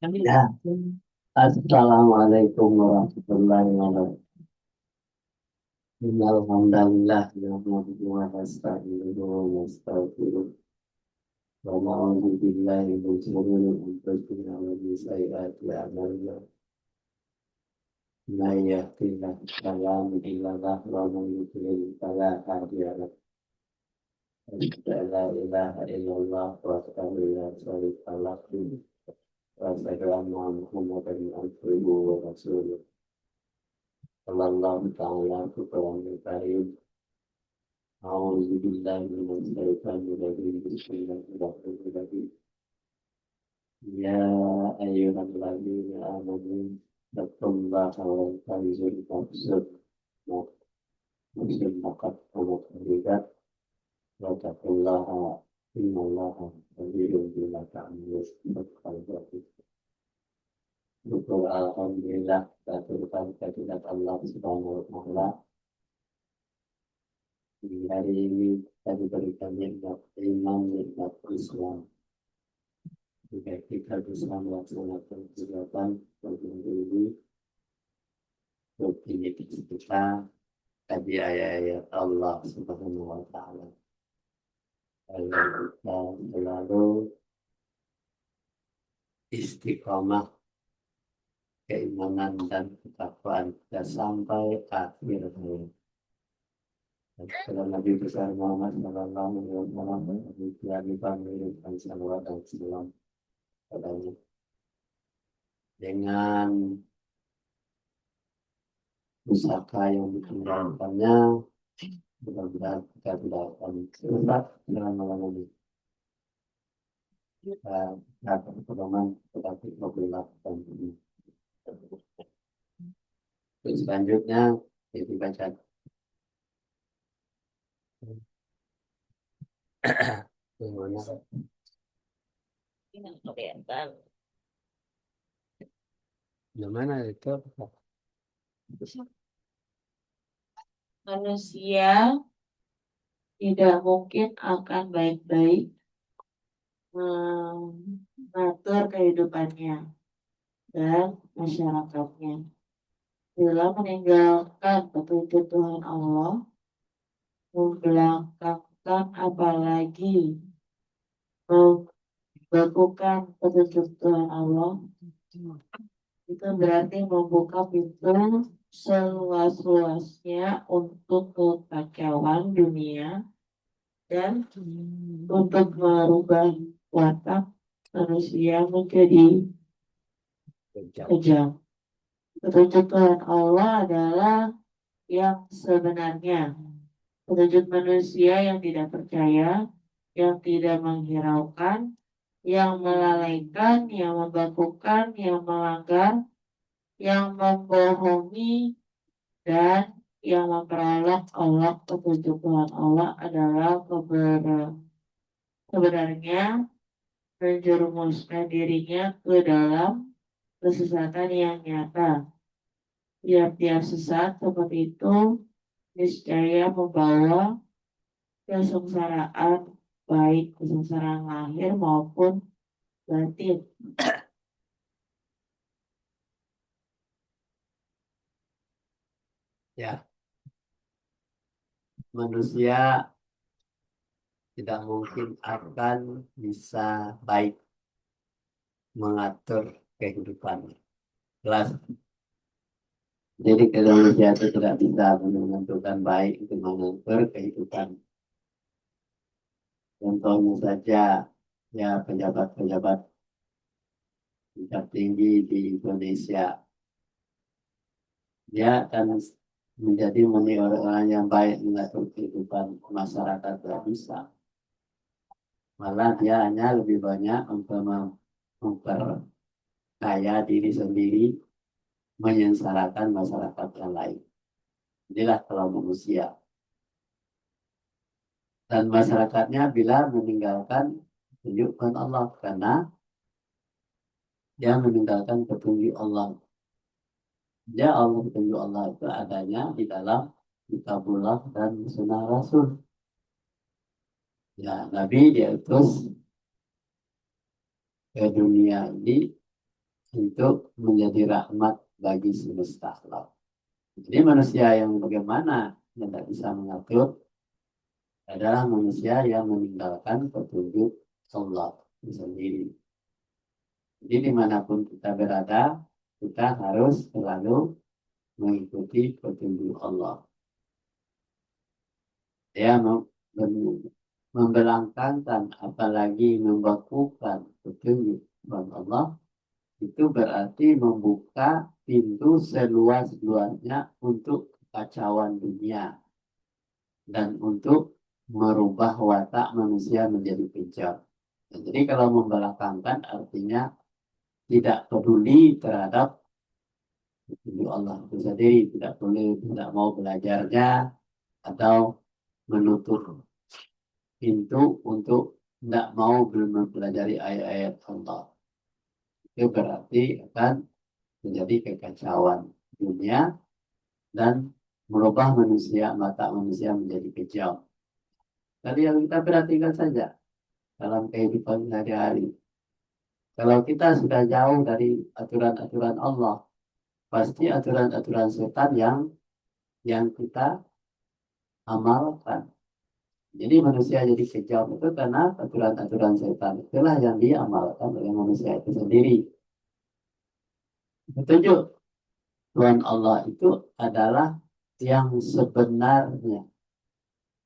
Ya, Assalamualaikum warahmatullahi wabarakatuh. Alhamdulillah, nahmaduhu wa nasta'inuhu wa nastaghfiruh. Wa na'udzu billahi min shururi anfusina wa min sayyiati a'malina. May yahdihillahu fala mudilla lahu wa may yudlil fala hadiya lahu. Asyhadu an la ilaha illallah wahdahu la syarika lahu wa asyhadu anna Muhammadan abduhu wa rasuluh. Sallallahu ta'ala alaihi wa sallam. أعوذ بالله من الشيطان الرجيم بسم الله الرحمن الرحيم يا أيها الذين آمنوا اتقوا الله ولتنظر نفس ما قدمت لغد واتقوا الله إن الله خبير بما تعملون. Syukur alhamdulillah aturkan kehadirat Allah Subhanahu wa taala. Di hari ini kita diberikan nikmat iman, nikmat Islam. Jika kita bisa melaksanakan kegiatan ini, ini kita kaji ayat-ayat Allah Subhanahu wa taala. Agar kita selalu istiqamah keimanan dan ketakwaan kita sampai akhir hayat. Setelah Nabi besar Muhammad Sallallahu Alaihi Wasallam diberikan salawat dan salam padanya. Dengan pusaka yang ditinggalkannya, mudah-mudahan kita tidak akan sesat dalam malam ini. Kita dapat pedoman tetapi apabila dan ini. Selanjutnya kita baca. Gimana itu? Manusia tidak mungkin akan baik-baik mengatur kehidupannya dan masyarakatnya bila meninggalkan petunjuk Tuhan Allah, membelakangkan apalagi melakukan petunjuk Tuhan Allah, itu berarti membuka pintu seluas-luasnya untuk kekacauan dunia dan untuk merubah watak manusia menjadi kejam. Petunjuk Tuhan Allah adalah yang sebenarnya. Petunjuk manusia yang tidak percaya, yang tidak menghiraukan, yang melalaikan, yang membakukan, yang melanggar, yang membohongi, dan yang memperalat Allah. Petunjuk Tuhan Allah adalah sebenarnya menjerumuskan dirinya ke dalam kesesatan yang nyata. Tiap-tiap sesat seperti itu niscaya membawa kesengsaraan, baik kesengsaraan lahir maupun batin. Ya, manusia tidak mungkin akan bisa baik mengatur kehidupannya. Jelas. Jadi kalau manusia itu tidak bisa menentukan baik untuk mengatur kehidupan. Contohnya saja, ya pejabat-pejabat tingkat tinggi di Indonesia, dia akan menjadi orang yang baik mengatur kehidupan masyarakat tidak bisa. Malah dia hanya lebih banyak untuk memperkaya diri sendiri, menyengsarakan masyarakat yang lain. Inilah kalau manusia. Dan masyarakatnya bila meninggalkan tunjukkan Allah karena dia meninggalkan petunjuk Allah. Dia Allah petunjuk Allah itu adanya di dalam kitabullah dan sunnah Rasul. Ya, Nabi diutus ke dunia ini untuk menjadi rahmat bagi semesta alam. Jadi manusia yang bagaimana yang tidak bisa mengatur adalah manusia yang meninggalkan petunjuk Allah itu sendiri. Jadi dimanapun kita berada, kita harus selalu mengikuti petunjuk Allah. Dia membelangkankan apalagi membakukan petunjuk Allah itu berarti membuka pintu seluas-luasnya untuk kekacauan dunia dan untuk merubah watak manusia menjadi kejam. Jadi kalau membelakangkan artinya tidak peduli terhadap petunjuk Allah itu sendiri, tidak boleh, tidak mau belajarnya atau menutup pintu untuk tidak mau mempelajari ayat-ayat Allah. Itu berarti akan menjadi kekacauan dunia dan merubah manusia, mata manusia menjadi kejam. Tadi yang kita perhatikan saja dalam kehidupan sehari-hari. Kalau kita sudah jauh dari aturan-aturan Allah, pasti aturan-aturan setan yang kita amalkan. Jadi manusia jadi kejam itu karena aturan-aturan setan itulah yang diamalkan oleh manusia itu sendiri. Petunjuk Tuhan Allah itu adalah yang sebenarnya.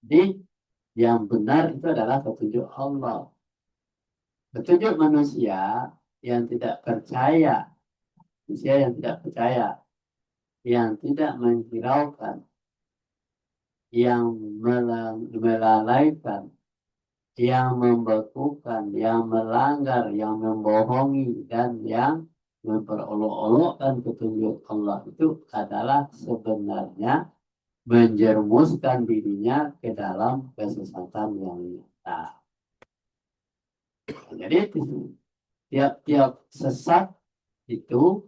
Jadi yang benar itu adalah petunjuk Allah. Petunjuk manusia yang tidak percaya, manusia yang tidak percaya, yang tidak menghiraukan, yang melalaikan, yang membekukan, yang melanggar, yang membohongi, dan yang memperolok-olokkan petunjuk Allah itu adalah sebenarnya menjerumuskan dirinya ke dalam kesesatan yang nyata. Jadi tiap-tiap sesat itu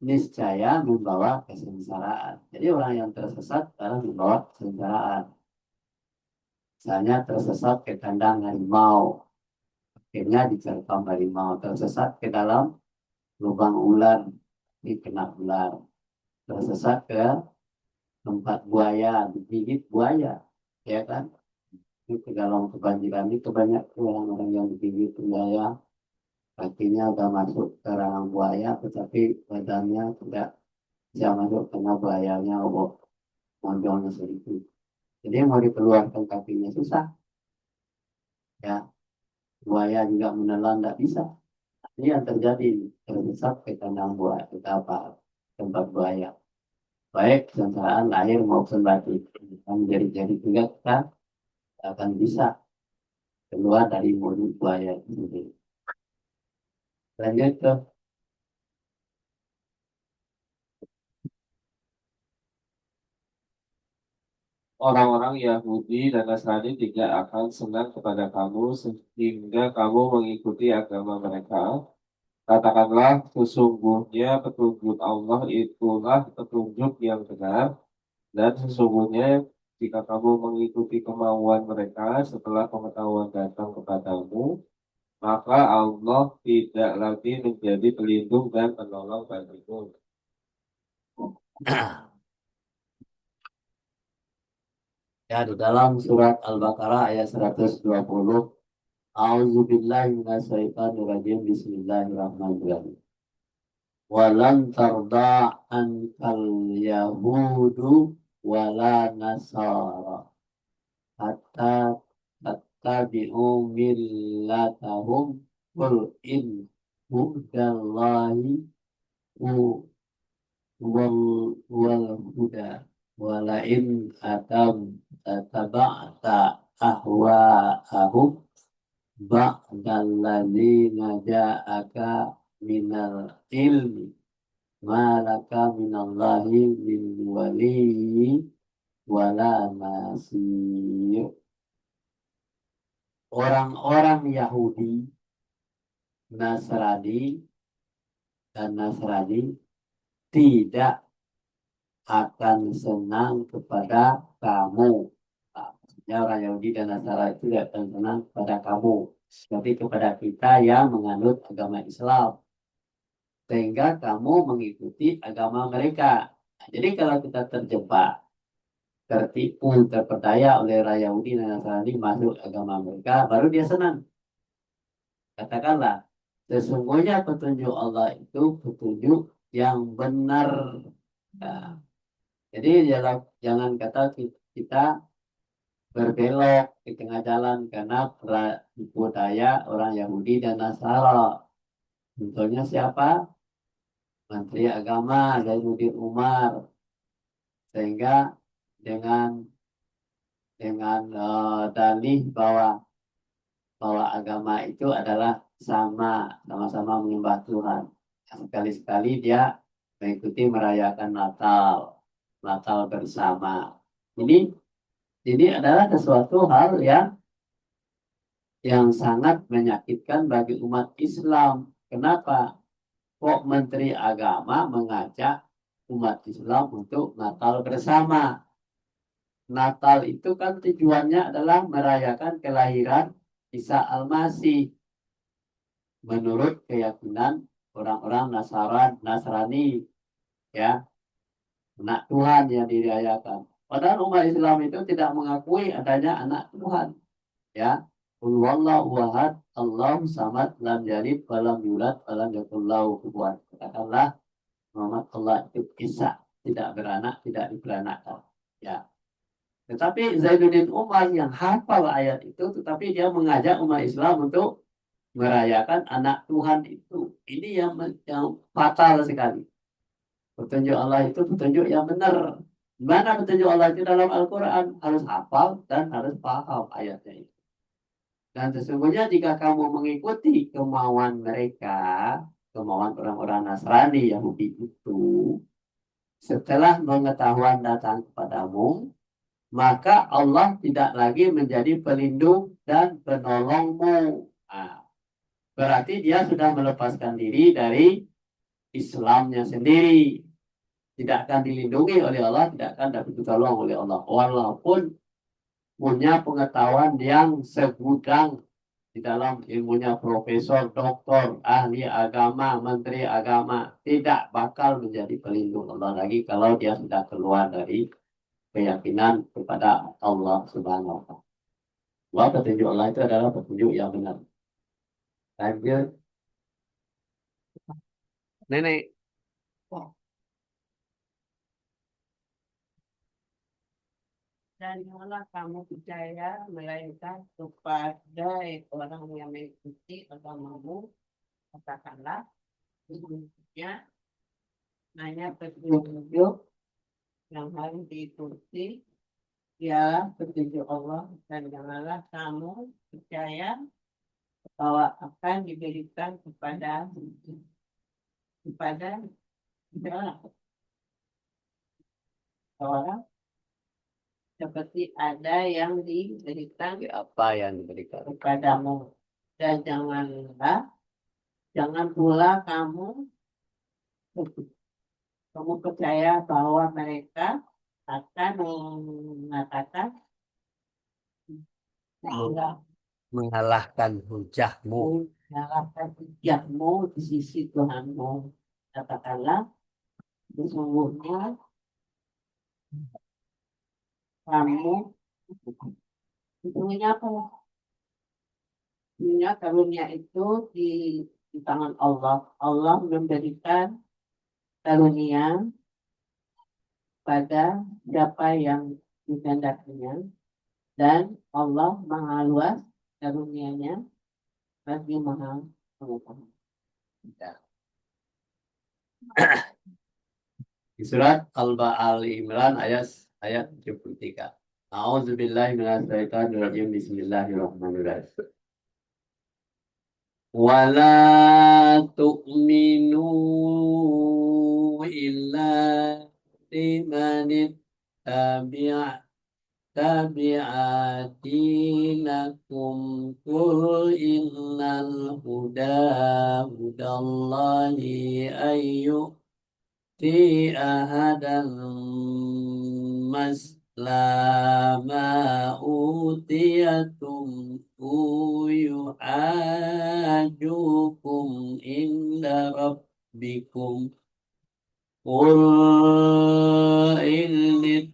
niscaya membawa kesengsaraan. Jadi orang yang tersesat adalah membawa kesengsaraan. Misalnya tersesat ke kandang harimau, akhirnya diterkam harimau, tersesat ke dalam lubang ular, ini kena ular, tersesat ke tempat buaya, digigit buaya, ya kan? Ini ke dalam kebanjiran ini kebanyakan orang-orang yang digigit buaya, kakinya udah masuk ke dalam buaya, tetapi badannya tidak bisa masuk karena buayanya obok monjolnya sedikit. Jadi mau dikeluarkan kakinya susah, ya. Buaya juga menelan tidak bisa. Ini yang terjadi tersesat ke kandang buaya, ke apa tempat buaya. Baik kesengsaraan lahir maupun batin. Jadi juga kita akan bisa keluar dari mulut buaya ini. Lanjut ke Orang-orang Yahudi dan Nasrani tidak akan senang kepada kamu sehingga kamu mengikuti agama mereka. Katakanlah, sesungguhnya petunjuk Allah itulah petunjuk yang benar, dan sesungguhnya jika kamu mengikuti kemauan mereka setelah pengetahuan datang kepadamu, maka Allah tidak lagi menjadi pelindung dan penolong bagimu. ya di dalam surat Al-Baqarah ayat 120. A'udzubillahi minasyaitonirrajim. Bismillahirrahmanirrahim. Walan tarda ankal yahudu wala nasara hatta tattabi'u millatahum qul in hudallahi wal huda walain taba'ta ahwa'ahum ba'dalladzina ja'aka minal ilmi malaka minallahi min waliyyi wala nasir. Orang-orang Yahudi, Nasrani, dan Nasrani tidak akan senang kepada kamu. Nah, maksudnya orang Yahudi dan Nasrani itu tidak akan senang kepada kamu, tapi kepada kita yang menganut agama Islam, sehingga kamu mengikuti agama mereka. Nah, jadi kalau kita terjebak, tertipu, terpedaya oleh orang Yahudi dan Nasrani masuk agama mereka, baru dia senang. Katakanlah, sesungguhnya petunjuk Allah itu petunjuk yang benar. Nah, jadi jangan kata kita berbelok di tengah jalan karena budaya orang Yahudi dan Nasara. Contohnya siapa? Menteri Agama Zainuddin Umar. Sehingga dengan dalih bahwa agama itu adalah sama-sama menyembah Tuhan. Sekali-sekali dia mengikuti merayakan Natal bersama. Ini adalah sesuatu hal yang sangat menyakitkan bagi umat Islam. Kenapa? Kok Menteri Agama mengajak umat Islam untuk Natal bersama? Natal itu kan tujuannya adalah merayakan kelahiran Isa Al-Masih menurut keyakinan orang-orang Nasrani, ya, anak Tuhan yang dirayakan. Padahal umat Islam itu tidak mengakui adanya anak Tuhan, ya. Qul huwallahu ahad, Allahu samad, lam yalid wa lam yulad wa lam yakul lahu kufuwan. Katakanlah Muhammad Allah itu Isa, tidak beranak, tidak diperanakan. Ya. Tetapi Zainuddin Umar yang hafal ayat itu, tetapi dia mengajak umat Islam untuk merayakan anak Tuhan itu. Ini yang fatal sekali. Petunjuk Allah itu petunjuk yang benar. Mana petunjuk Allah itu dalam Al-Quran? Harus hafal dan harus paham ayatnya itu. Dan sesungguhnya jika kamu mengikuti kemauan mereka, kemauan orang-orang Nasrani Yahudi itu, setelah pengetahuan datang kepadamu, maka Allah tidak lagi menjadi pelindung dan penolongmu. Nah, berarti dia sudah melepaskan diri dari Islamnya sendiri. Tidak akan dilindungi oleh Allah, tidak akan dapat ditolong oleh Allah. Walaupun punya pengetahuan yang segudang di dalam ilmunya profesor, doktor, ahli agama, menteri agama, tidak bakal menjadi pelindung Allah lagi kalau dia sudah keluar dari keyakinan kepada Allah Subhanahu wa Ta'ala. Bahwa petunjuk Allah itu adalah petunjuk yang benar. Lanjut, Nenek. Dan janganlah kamu percaya melainkan kepada orang yang mengikuti agamamu. Katakanlah, sesungguhnya hanya petunjuk yang harus diikuti ialah petunjuk Allah, dan janganlah kamu percaya bahwa akan diberikan kepada orang seperti ada yang diberikan Apa yang diberikan? kepadamu. Dan jangan pula kamu percaya bahwa mereka akan mengatakan Mengalahkan hujahmu. mengalahkan hujahmu di sisi Tuhanmu. Katakanlah, sesungguhnya kamu sesungguhnya apa? Sesungguhnya karunia itu di tangan Allah. Allah memberikan karunia pada siapa yang dikehendakinya, dan Allah Maha Luas karunia-Nya bagi Maha Pengetahuan. Di surat Al-Imran ayat ayat 73. A'udzubillahi minasyaitonirrajim. Bismillahirrahmanirrahim. Wala tu'minu illa liman tabi'a tabi'atinakum qul innal hudallahi ti ahadan maslama utiyatum yuhajukum inda rabbikum qul inni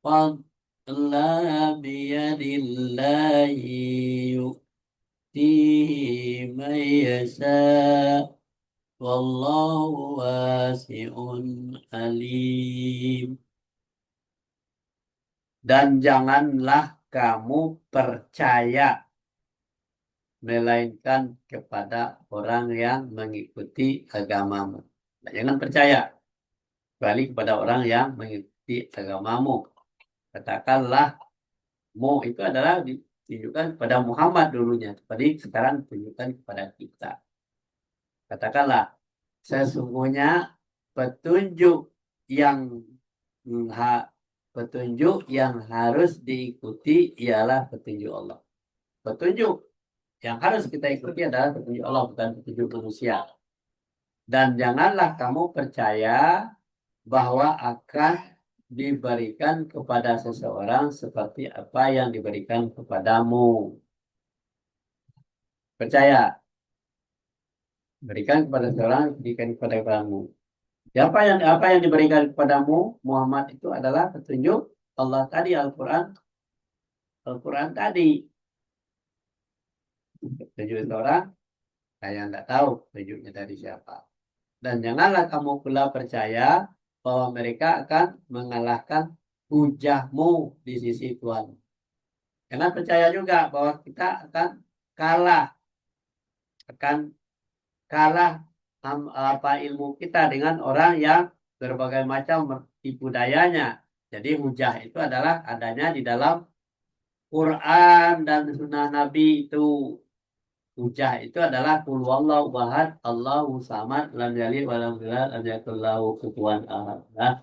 fadla biyadillahi yu'tihi man yasha' wallahu wasi'un alim. Dan janganlah kamu percaya melainkan kepada orang yang mengikuti agamamu. Nah, jangan percaya kecuali kepada orang yang mengikuti agamamu. Katakanlah mu itu adalah ditunjukkan kepada Muhammad dulunya, tapi sekarang ditunjukkan kepada kita. Katakanlah sesungguhnya petunjuk yang petunjuk yang harus diikuti ialah petunjuk Allah. Petunjuk yang harus kita ikuti adalah petunjuk Allah, bukan petunjuk manusia. Dan janganlah kamu percaya bahwa akan diberikan kepada seseorang seperti apa yang diberikan kepadamu. Percaya. Berikan kepada seseorang, berikan kepada kamu. Apa yang diberikan kepadamu Muhammad itu adalah petunjuk Allah tadi, Al-Quran tadi. Petunjuk seorang saya tidak tahu petunjuknya dari siapa. Dan janganlah kamu pula percaya bahwa mereka akan mengalahkan hujahmu di sisi Tuhan. Jangan percaya juga bahwa kita akan kalah ilmu kita dengan orang yang berbagai macam tipu dayanya. Jadi hujah itu adalah adanya di dalam Quran dan sunnah Nabi itu. Hujah itu adalah qul huwallahu ahad, Allahu samad, lam yalid wa lam yulad, lam yakul lahu kufuwan ahad. Nah,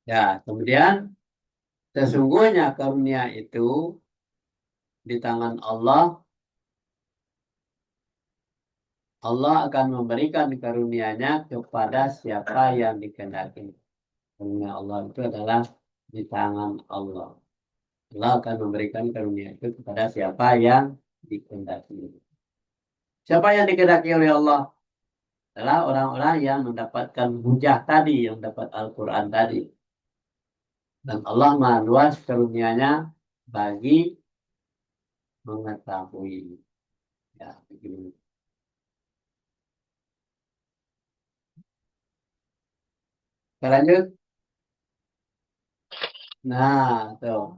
ya, kemudian sesungguhnya karunia itu di tangan Allah. Allah akan memberikan karunia-Nya kepada siapa yang dikehendaki. Karunia Allah itu adalah di tangan Allah. Allah akan memberikan karunia itu kepada siapa yang dikehendaki. Siapa yang dikehendaki oleh Allah? Adalah orang-orang yang mendapatkan hujah tadi, yang dapat Al-Quran tadi. Dan Allah Maha Luas karunia-Nya bagi mengetahui. Ya, begini. Kita lanjut. Nah, tuh.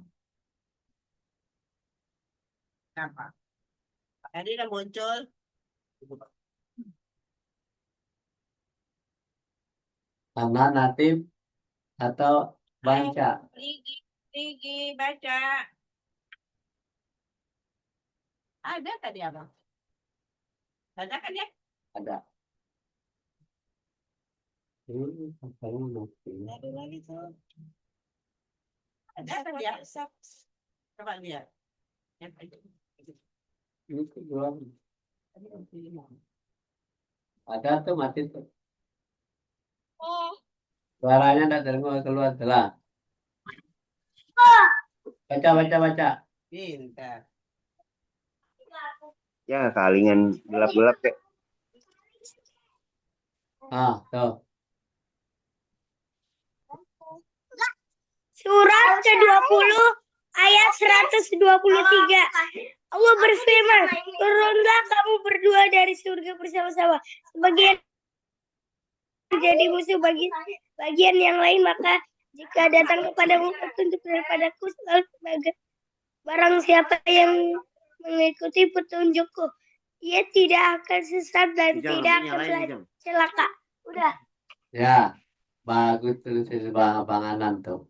Apa? Tadi udah muncul. Karena natif atau baca. Ligi, baca. Ada tadi abang? Ada kan ya? Ada. Ada lagi tuh. Ada kan ya? Coba lihat. Ini belum. Ada tuh mati tuh. Suaranya tidak terdengar keluar telah. Baca. Pintar. Ya kalingan gelap-gelap ya. Tuh. Surat ke-20 ayat 123. Allah berfirman, turunlah kamu berdua dari surga bersama-sama. Sebagian menjadi musuh bagian yang lain, maka jika datang kepadamu petunjuk daripadaku selalu Barang siapa yang mengikuti petunjukku, ia tidak akan sesat dan tidak akan celaka. Udah. Ya, bagus tulis Bang Anan tuh.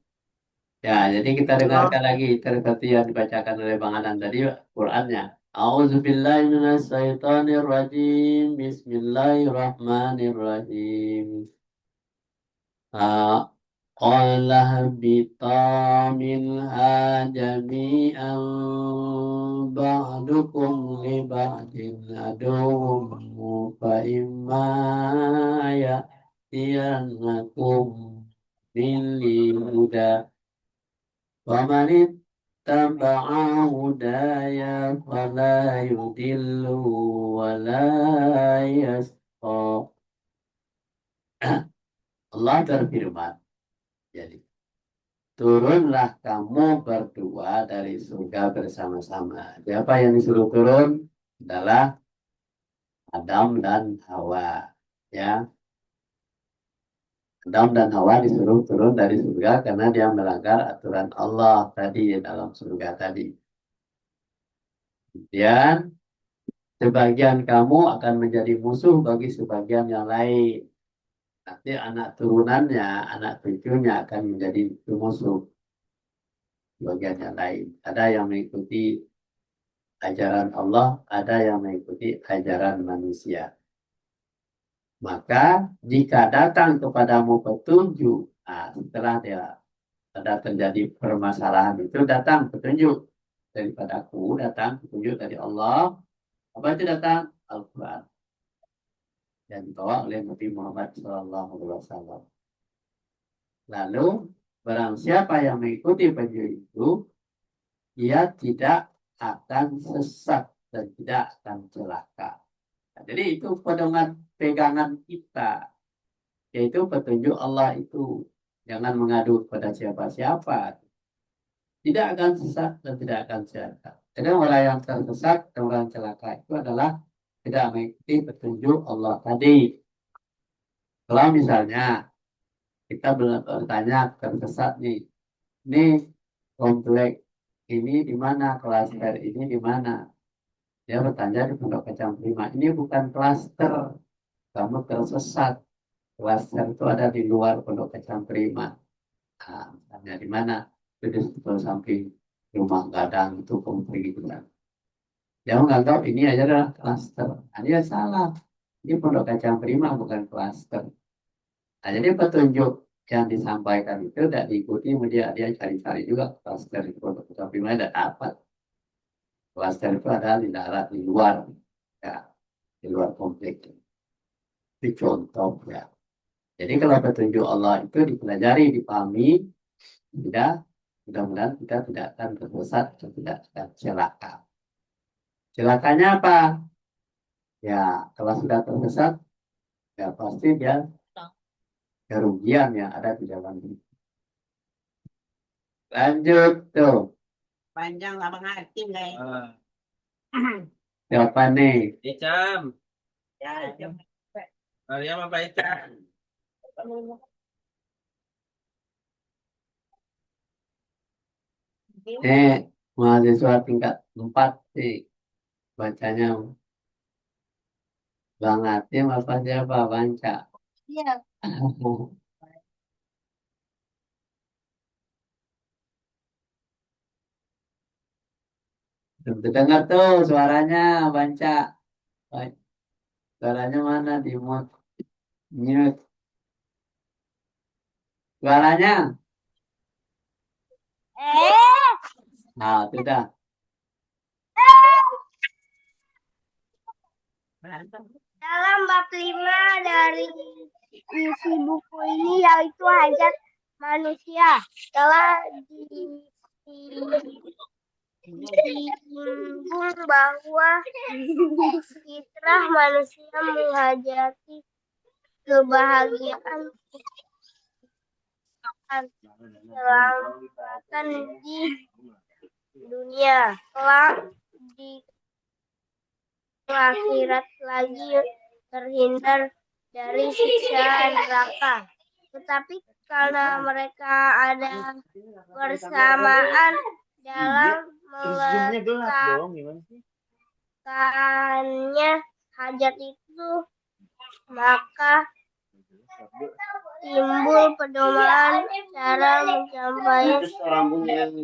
Ya, jadi kita dengarkan lagi seperti yang dibacakan oleh Bang Anan tadi Qurannya. A'udzubillahi minasyaitonirrajim. Bismillahirrahmanirrahim. قال اهبطا منها جميعا بعضكم لبعض عدو فإما يأتينكم مني هدى ومن اتبع هداي فلا يضل ولا يشقى. Allah berfirman, jadi turunlah kamu berdua dari surga bersama-sama. Siapa yang disuruh turun adalah Adam dan Hawa. Ya, Adam dan Hawa disuruh turun dari surga karena dia melanggar aturan Allah tadi di dalam surga tadi. Kemudian sebagian kamu akan menjadi musuh bagi sebagian yang lain. Nanti anak turunannya, anak cucunya akan menjadi musuh bagian yang lain. Ada yang mengikuti ajaran Allah, ada yang mengikuti ajaran manusia. Maka jika datang kepadamu petunjuk, setelah dia ada terjadi permasalahan itu datang petunjuk daripadaku, datang petunjuk dari Allah. Apa itu datang? Al-Quran yang dibawa oleh Nabi Muhammad SAW. Lalu barang siapa yang mengikuti petunjuk itu, ia tidak akan sesat dan tidak akan celaka. Nah, jadi itu pegangan kita, yaitu petunjuk Allah itu. Jangan mengadu kepada siapa-siapa. Tidak akan sesat dan tidak akan celaka. Jadi orang yang tersesat dan orang celaka itu adalah tidak mengikuti petunjuk Allah tadi. Kalau misalnya kita bertanya tersesat nih, ini komplek ini di mana, klaster ini di mana? Dia bertanya di Pondok Kacang Prima, ini bukan klaster, kamu tersesat. Klaster itu ada di luar Pondok Kacang Prima. Nah, misalnya di mana? Itu di sebelah samping rumah gadang itu komplek gitu kan. Dia menganggap ini adalah klaster. Nah, dia salah. Ini Pondok Kacang Prima bukan klaster. Nah, jadi petunjuk yang disampaikan itu tidak diikuti, dia cari-cari juga klaster di Pondok Kacang Prima tidak dapat. Klaster itu ada di darat, di luar, ya, di luar komplek. Itu contoh ya. Jadi kalau petunjuk Allah itu dipelajari, dipahami, tidak, mudah-mudahan kita tidak akan tersesat dan tidak akan celaka. Celakanya apa? Ya, kalau sudah tersesat, ya pasti dia kerugian yang ada di dalam ini. Lanjut tuh. Panjang abang hati guys. Siapa nih? Icam, Ya, Maria apa Icam? Mahasiswa tingkat 4 sih. Bacanya Bang Atim apa siapa? Banca. Iya. Dengar tuh suaranya Banca. Suaranya mana di mute? Mute. Suaranya. Nah, sudah. Dalam bab 5 dari isi buku ini yaitu hajat manusia telah disinggung bahwa fitrah manusia menghajati kebahagiaan keselamatan di dunia kelak di akhirat lagi terhindar dari siksa neraka. Tetapi karena mereka ada bersamaan dalam Zoomnya gelap dong, gimana sih? meletakkannya hajat itu, maka timbul pedoman cara mencapai,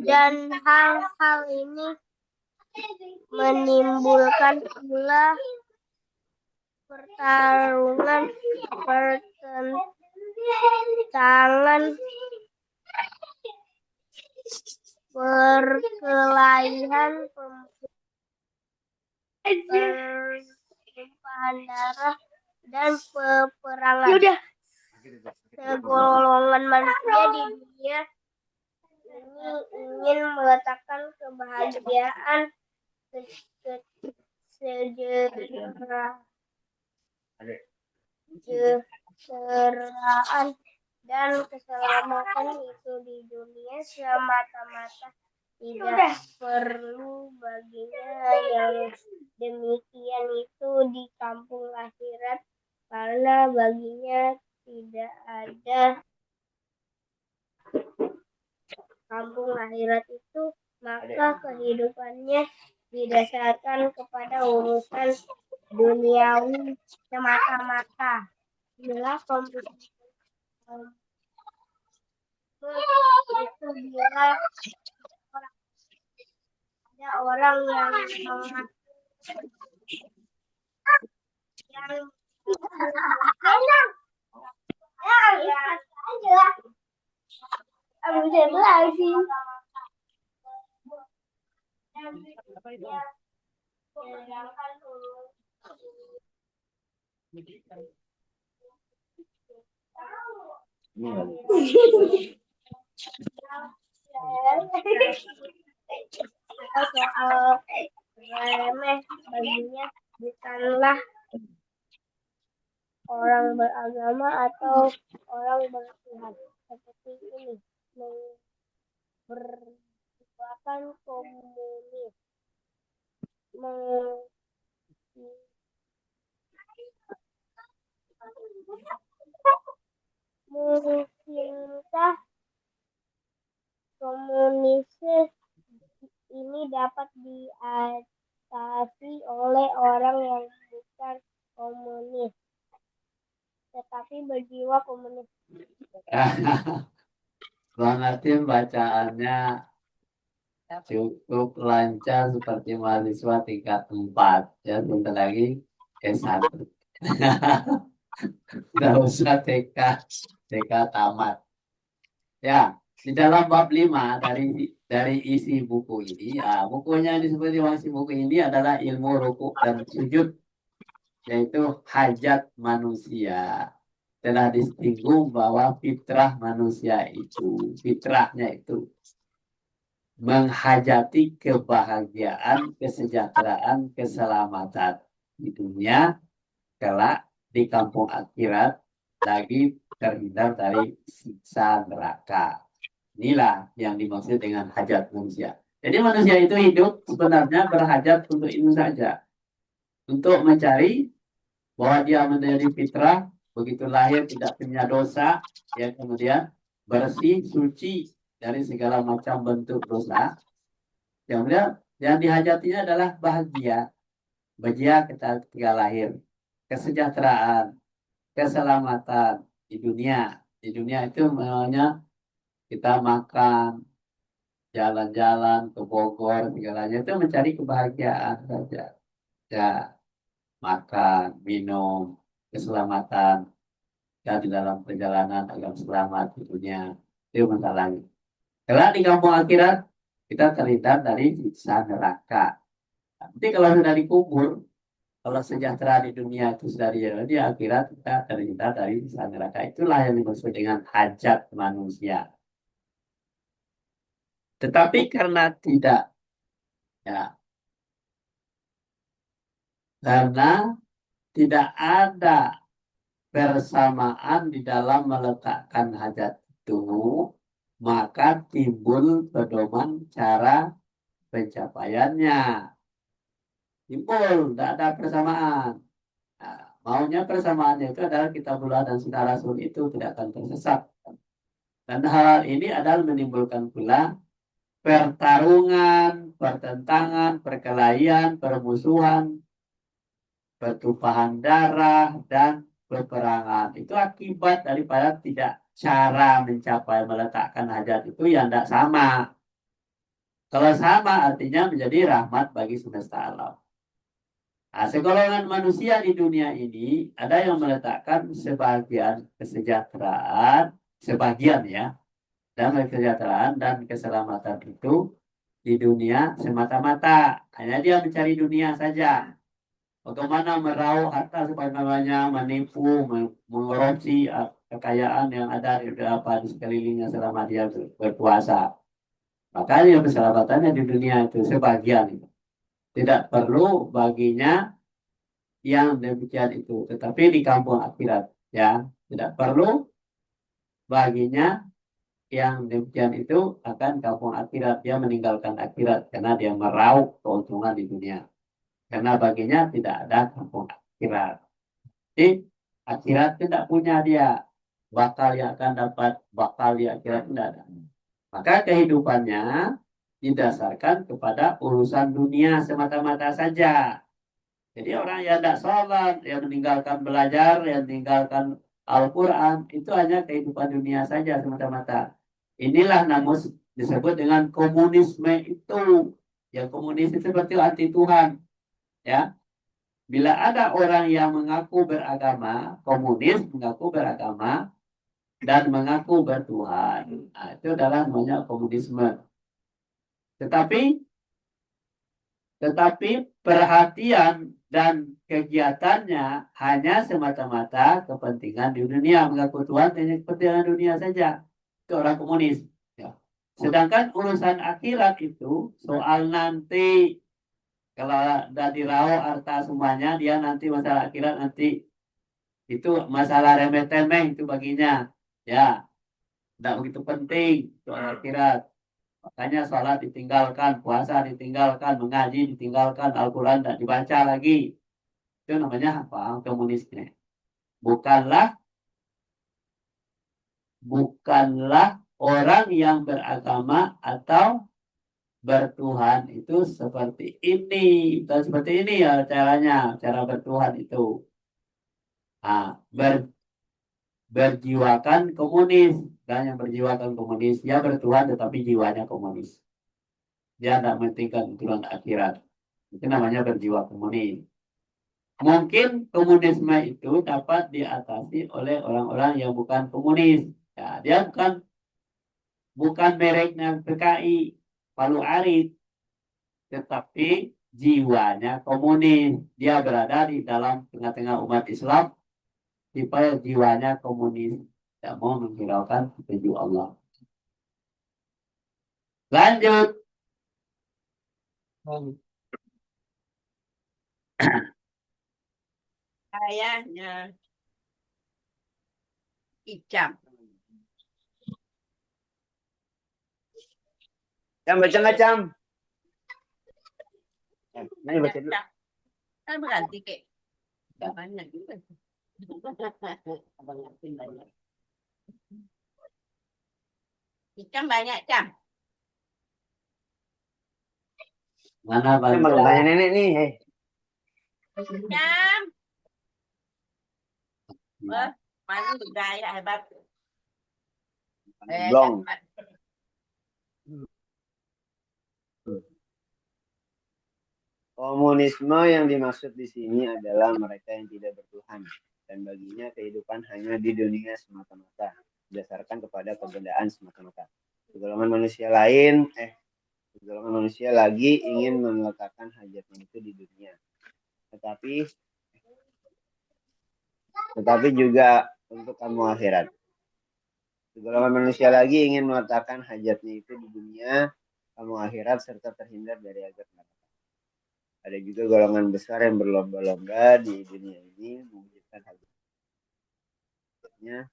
dan hal-hal ini menimbulkan pula pertarungan, pertentangan, perkelahian, pertumpahan darah, dan peperangan. Segolongan manusia di dunia ini ingin meletakkan kebahagiaan, kesejahteraan, dan keselamatan itu di dunia semata-mata. Tidak perlu baginya yang demikian itu di kampung akhirat, karena baginya tidak ada kampung akhirat itu, maka kehidupannya didasarkan kepada urusan duniawi semata-mata. Inilah kompetisi itu bila ada orang yang soal remeh baginya bukanlah orang beragama atau orang bertuhan seperti ini berbuatan komunis, mungkinkah komunis ini dapat diatasi oleh orang yang bukan komunis tetapi berjiwa komunis? Bang Atim bacaannya cukup lancar seperti mahasiswa tingkat 4. Ya, sebentar lagi S1. Tidak usah TK tamat. Ya, di dalam bab 5 dari isi buku ini, bukunya ini seperti isi buku ini adalah ilmu rukuk dan sujud, yaitu hajat manusia. Telah disinggung bahwa fitrah manusia itu, fitrahnya itu menghajati kebahagiaan, kesejahteraan, keselamatan di dunia, kelak di kampung akhirat lagi terhindar dari siksa neraka. Inilah yang dimaksud dengan hajat manusia. Jadi manusia itu hidup sebenarnya berhajat untuk itu saja. Untuk mencari bahwa dia menjadi fitrah, begitu lahir tidak punya dosa, ya kemudian bersih, suci dari segala macam bentuk dosa. Kemudian yang dihajatinya adalah bahagia. Bahagia ketika lahir. Kesejahteraan, keselamatan di dunia. Di dunia itu namanya kita makan, jalan-jalan ke Bogor, segalanya itu mencari kebahagiaan saja. Ya, makan, minum, keselamatan, dan di dalam perjalanan agar selamat di dunia. Itu masalahnya. Kalau di kampung akhirat, kita terhindar dari siksa neraka. Nanti kalau sudah dikubur, kalau sejahtera di dunia itu sudah di akhirat, kita terhindar dari siksa neraka. Itulah yang dimaksud dengan hajat manusia. Tetapi karena tidak, ya, karena tidak ada bersamaan di dalam meletakkan hajat itu, maka timbul pedoman cara pencapaiannya. Timbul, tidak ada persamaan. Nah, maunya persamaannya itu adalah kitabullah dan sunnah Rasul itu tidak akan tersesat. Dan hal ini adalah menimbulkan pula pertarungan, pertentangan, perkelahian, permusuhan, pertumpahan darah, dan peperangan. Itu akibat daripada tidak cara mencapai meletakkan hajat itu yang tidak sama. Kalau sama artinya menjadi rahmat bagi semesta alam. Nah, segolongan manusia di dunia ini ada yang meletakkan sebagian kesejahteraan, sebagian ya, dan kesejahteraan dan keselamatan itu di dunia semata-mata. Hanya dia mencari dunia saja. Bagaimana meraup harta supaya namanya menipu, menkorupsi kekayaan yang ada di sekelilingnya selama dia berpuasa. Makanya keselamatannya di dunia itu sebagian. Tidak perlu baginya yang demikian itu. Tetapi di kampung akhirat ya tidak perlu baginya yang demikian itu akan kampung akhirat. Dia meninggalkan akhirat karena dia meraup keuntungan di dunia. Karena baginya tidak ada kampung akhirat. Jadi akhirat tidak punya dia. Bakal yang akan dapat bakal di akhirat tidak ada. Maka kehidupannya didasarkan kepada urusan dunia semata-mata saja. Jadi orang yang tidak sholat, yang meninggalkan belajar, yang meninggalkan Al-Quran, itu hanya kehidupan dunia saja semata-mata. Inilah namun disebut dengan komunisme itu. Yang komunis itu seperti anti Tuhan. Ya, bila ada orang yang mengaku beragama, komunis mengaku beragama dan mengaku bertuhan, nah, itu adalah namanya komunisme. Tetapi perhatian dan kegiatannya hanya semata-mata kepentingan di dunia, mengaku Tuhan hanya kepentingan dunia saja. Itu orang komunis. Ya. Sedangkan urusan akhirat itu soal nanti. Kalau sudah dirauh harta semuanya, dia nanti masalah akhirat nanti itu masalah remeh-temeh itu baginya. Ya, tidak begitu penting soal akhirat. Makanya sholat ditinggalkan, puasa ditinggalkan, mengaji ditinggalkan, Al-Quran tidak dibaca lagi. Itu namanya apa? Komunisme. Bukanlah bukanlah orang yang beragama atau bertuhan itu seperti ini. Bukan seperti ini ya caranya, cara bertuhan itu. Nah, berjiwakan komunis. Dan yang berjiwakan komunis, dia bertuhan tetapi jiwanya komunis. Dia tidak mementingkan tujuan akhirat. Itu namanya berjiwa komunis. Mungkin komunisme itu dapat diatasi oleh orang-orang yang bukan komunis. Ya, dia bukan mereknya PKI, Palu Arit, tetapi jiwanya komunis. Dia berada di dalam tengah-tengah umat Islam, tipe jiwanya komunis. Tidak mau menghiraukan petunjuk Allah. Lanjut. Ayahnya Icam. Cam, baca nggak, Cam? Nanya baca dulu. Kan berganti kek. Banyak juga. Abang ngerti banyak. Icam banyak, Cam. Mana Cam, baru baca? tanya nenek nih. Hei. Cam. Wah, mana gaya hebat. Blong. Komunisme yang dimaksud di sini adalah mereka yang tidak bertuhan dan baginya kehidupan hanya di dunia semata-mata berdasarkan kepada kebendaan semata-mata. Segolongan manusia lagi ingin meletakkan hajatnya itu di dunia. Tetapi juga untuk kamu akhirat. Segolongan manusia lagi ingin meletakkan hajatnya itu di dunia, kamu akhirat serta terhindar dari azab neraka. Ada juga golongan besar yang berlomba-lomba di dunia ini mewujudkan hajatnya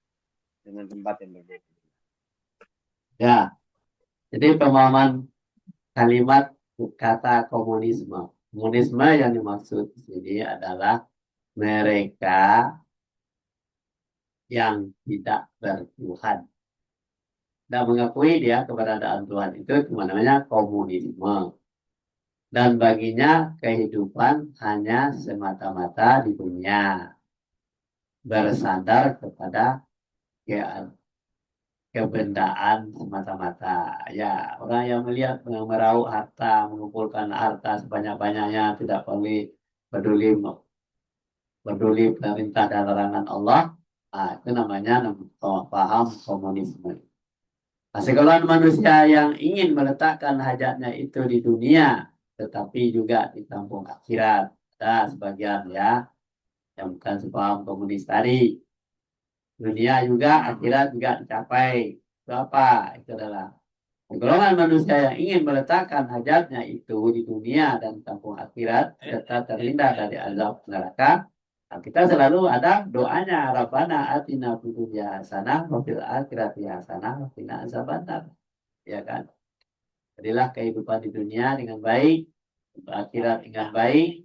dengan tempat yang berbeda. Ya, jadi pemahaman kalimat kata komunisme. Komunisme yang dimaksud di sini adalah mereka yang tidak bertuhan. tidak mengakui dia keberadaan Tuhan itu namanya komunisme. Dan baginya kehidupan hanya semata-mata di dunia, bersandar kepada kebendaan semata-mata. Ya, orang yang melihat meraup harta, mengumpulkan harta sebanyak-banyaknya, tidak peduli peduli perintah dan larangan Allah, itu namanya paham komunisme. Nah, sekelompok manusia yang ingin meletakkan hajatnya itu di dunia, tetapi juga di kampung akhirat. Ada sebagian ya, yang bukan sepaham komunis tadi. Dunia juga, akhirat juga dicapai. Itu apa? Itu adalah golongan manusia yang ingin meletakkan hajatnya itu di dunia dan kampung akhirat, serta terhindar dari azab neraka. Nah, kita selalu ada doanya, Rabbana atina fid dunya hasanah wa fil akhirati hasanah wa qina azabannar. Ya kan? Jadilah kehidupan di dunia dengan baik, akhirat dengan baik,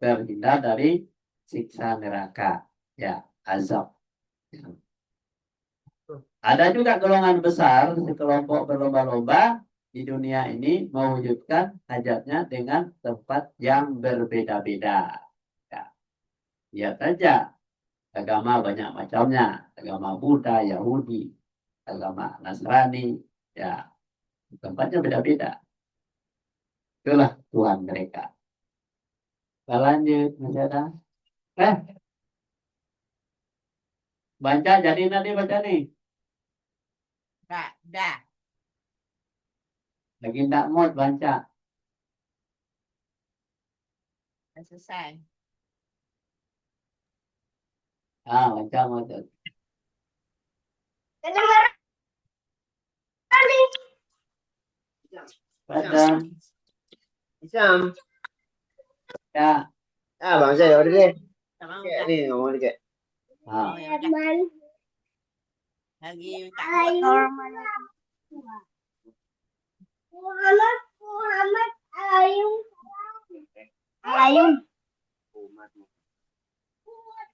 terhindar dari siksa neraka. Ya, azab. Ada juga golongan besar, sekelompok berlomba-lomba di dunia ini mewujudkan hajatnya dengan tempat yang berbeda-beda. Ya, lihat saja, agama banyak macamnya, agama Buddha, Yahudi, agama Nasrani, ya tempatnya beda-beda. Itulah Tuhan mereka. Kita lanjut, masih ada? Baca jadi nanti baca nih. Dah. Lagi tak mood baca. Dah selesai. Baca mood. Baca. Isam. Ya. Bang saya udah deh. Sama Kayak udah. nih ngomong nih kayak. Ya udah. Lagi Muhammad Alayum Alayum Umat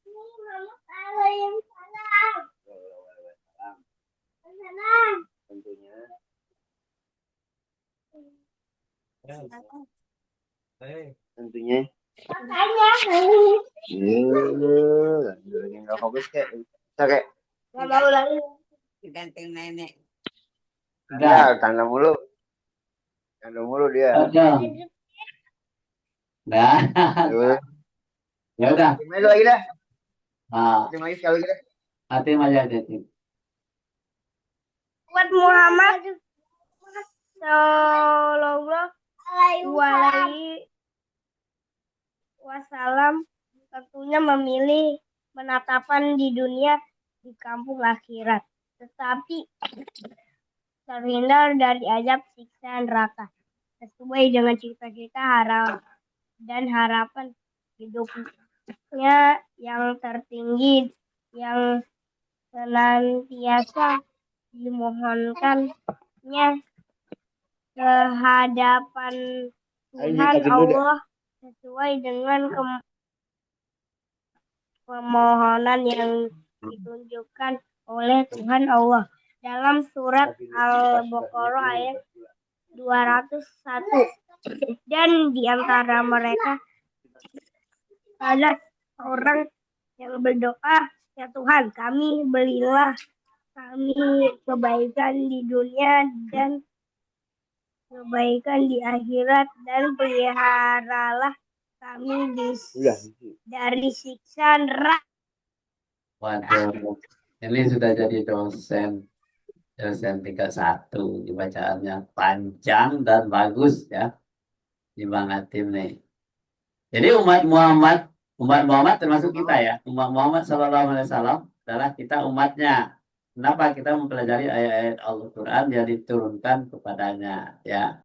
Muhammad Alayum salam. tentunya. Tentunya. Makanya Nggak fokus kayak. Kayak. nggak mau lagi. ganting nenek. Enggak, tanda mulu. Tanda mulu dia. Baca. Dah. Ya udah. Terima lagi dah. Nah, Terima lagi sekali lagi dah. hati aja hati. Buat Muhammad Sallallahu Alaihi Wasallam tentunya memilih penatapan di dunia di kampung akhirat, tetapi terhindar dari azab siksa neraka sesuai dengan cita-cita dan harapan hidupnya yang tertinggi yang senantiasa dimohonkannya kehadapan Tuhan Allah sesuai dengan permohonan yang ditunjukkan oleh Tuhan Allah dalam surat Al-Baqarah ayat 201. Dan di antara mereka ada orang yang berdoa, ya Tuhan, kami berilah kami kebaikan di dunia dan kebaikan di akhirat, dan peliharalah kami dari siksa neraka. Waduh, ini sudah jadi dosen tingkat 1 di bacaannya panjang dan bagus ya di Bang Atim nih. Jadi umat Muhammad termasuk kita ya. Umat Muhammad Sallallahu Alaihi Wasallam adalah kita umatnya. Kenapa kita mempelajari ayat-ayat Al-Quran yang diturunkan kepadanya ya.